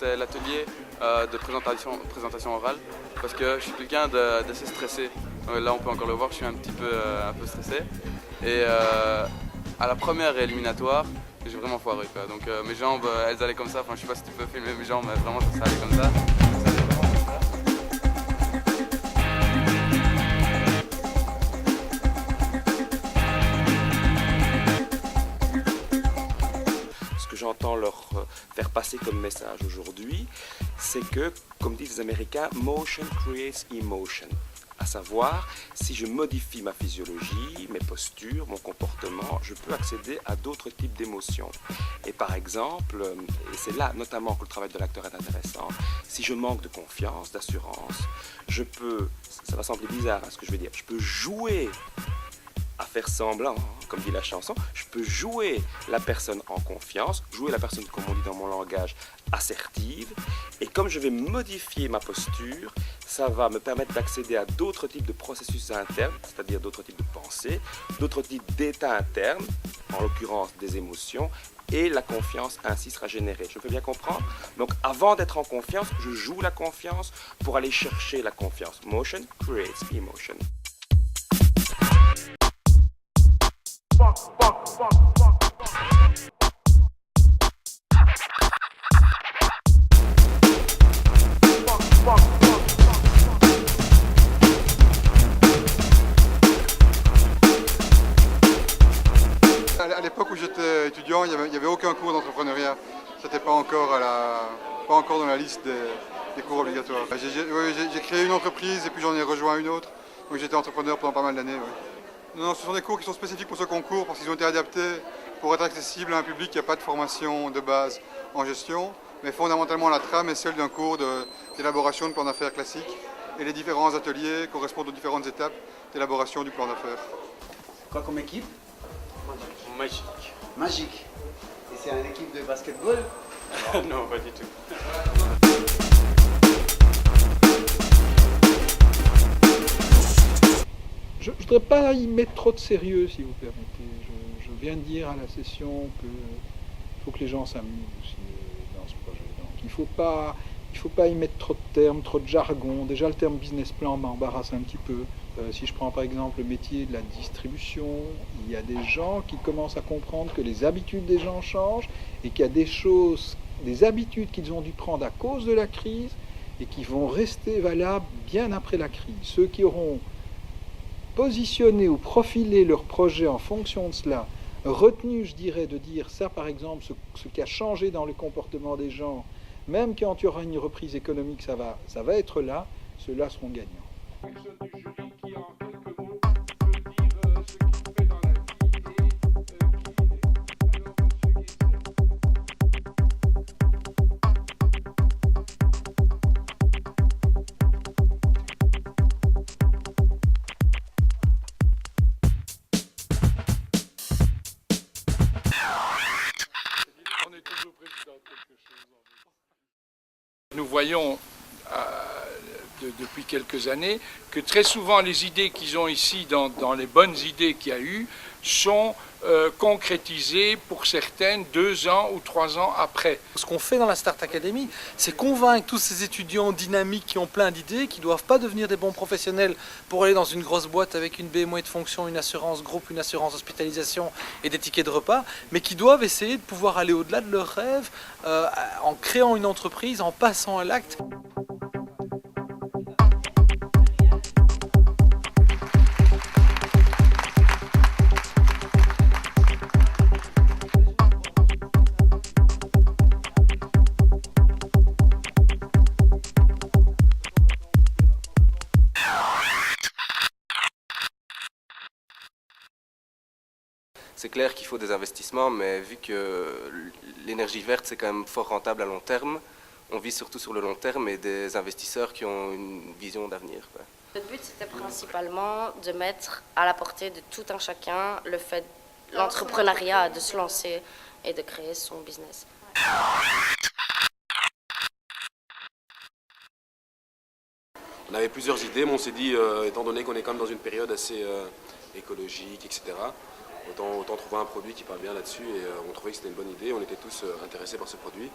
c'était l'atelier de présentation orale, parce que je suis quelqu'un d'assez stressé. Là on peut encore le voir, je suis un peu stressé. Et à la première éliminatoire, j'ai vraiment foiré quoi. Donc mes jambes, elles allaient comme ça, enfin je sais pas si tu peux filmer mes jambes, mais vraiment ça allait comme ça. Ce que j'entends leur faire passer comme message aujourd'hui, c'est que, comme disent les Américains, motion creates emotion. À savoir, si je modifie ma physiologie, mes postures, mon comportement, je peux accéder à d'autres types d'émotions. Et par exemple, et c'est là notamment que le travail de l'acteur est intéressant, si je manque de confiance, d'assurance, je peux, ça va sembler bizarre ce que je veux dire, je peux jouer à faire semblant, comme dit la chanson, je peux jouer la personne en confiance, jouer la personne, comme on dit dans mon langage, assertive, et comme je vais modifier ma posture, ça va me permettre d'accéder à d'autres types de processus internes, c'est-à-dire d'autres types de pensées, d'autres types d'états internes, en l'occurrence des émotions, et la confiance ainsi sera générée. Je peux bien comprendre? Donc avant d'être en confiance, je joue la confiance pour aller chercher la confiance. Motion creates emotion. À l'époque où j'étais étudiant, il n'y avait aucun cours d'entrepreneuriat. C'était pas encore dans la liste des cours obligatoires. J'ai créé une entreprise et puis j'en ai rejoint une autre. Donc j'étais entrepreneur pendant pas mal d'années. Ouais. Non, ce sont des cours qui sont spécifiques pour ce concours parce qu'ils ont été adaptés pour être accessibles à un public qui n'a pas de formation de base en gestion. Mais fondamentalement, la trame est celle d'un cours d'élaboration de plan d'affaires classique. Et les différents ateliers correspondent aux différentes étapes d'élaboration du plan d'affaires. Quoi comme équipe? Magique. Magique. Et c'est une équipe de basketball? Non, pas du tout. Je ne voudrais pas y mettre trop de sérieux, si vous permettez. Je viens de dire à la session qu'il faut que les gens s'amusent aussi dans ce projet. Donc il ne faut pas y mettre trop de termes, trop de jargon. Déjà, le terme business plan m'embarrasse un petit peu. Si je prends par exemple le métier de la distribution, il y a des gens qui commencent à comprendre que les habitudes des gens changent et qu'il y a des habitudes qu'ils ont dû prendre à cause de la crise et qui vont rester valables bien après la crise. Ceux qui auront positionné ou profilé leur projet en fonction de cela, retenu, je dirais, de dire ça par exemple, ce qui a changé dans le comportement des gens, même quand il y aura une reprise économique, ça va être là, ceux-là seront gagnants. Nous voyons depuis quelques années que très souvent les idées qu'ils ont ici, dans les bonnes idées qu'il y a eu, sont concrétisées pour certaines 2 ans ou 3 ans après. Ce qu'on fait dans la Start Academy, c'est convaincre tous ces étudiants dynamiques qui ont plein d'idées, qui ne doivent pas devenir des bons professionnels pour aller dans une grosse boîte avec une BMO de fonction, une assurance groupe, une assurance hospitalisation et des tickets de repas, mais qui doivent essayer de pouvoir aller au-delà de leurs rêves en créant une entreprise, en passant à l'acte. C'est clair qu'il faut des investissements, mais vu que l'énergie verte, c'est quand même fort rentable à long terme, on vise surtout sur le long terme et des investisseurs qui ont une vision d'avenir. Le but, c'était principalement de mettre à la portée de tout un chacun le fait, l'entrepreneuriat, de se lancer et de créer son business. On avait plusieurs idées, mais on s'est dit, étant donné qu'on est quand même dans une période assez écologique, etc., autant trouver un produit qui parle bien là-dessus, et on trouvait que c'était une bonne idée, on était tous intéressés par ce produit.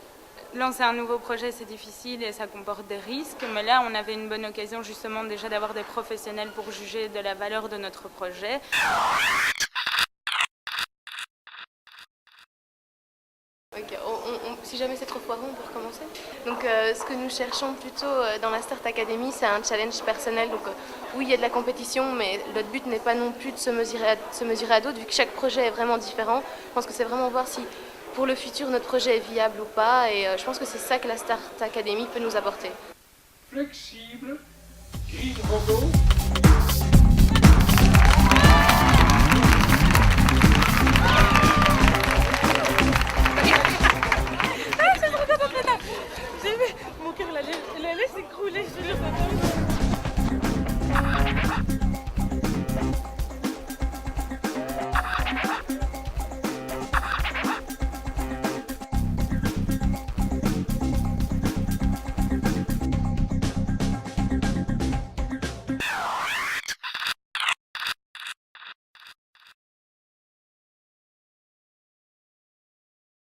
Lancer un nouveau projet, c'est difficile et ça comporte des risques, mais là, on avait une bonne occasion justement déjà d'avoir des professionnels pour juger de la valeur de notre projet. Okay. Si jamais c'est trop foireux, on peut recommencer. Donc ce que nous cherchons plutôt dans la Start Academy, c'est un challenge personnel. Donc oui, il y a de la compétition, mais notre but n'est pas non plus de se mesurer à d'autres, vu que chaque projet est vraiment différent. Je pense que c'est vraiment voir si pour le futur notre projet est viable ou pas, et je pense que c'est ça que la Start Academy peut nous apporter. Flexible, green robot.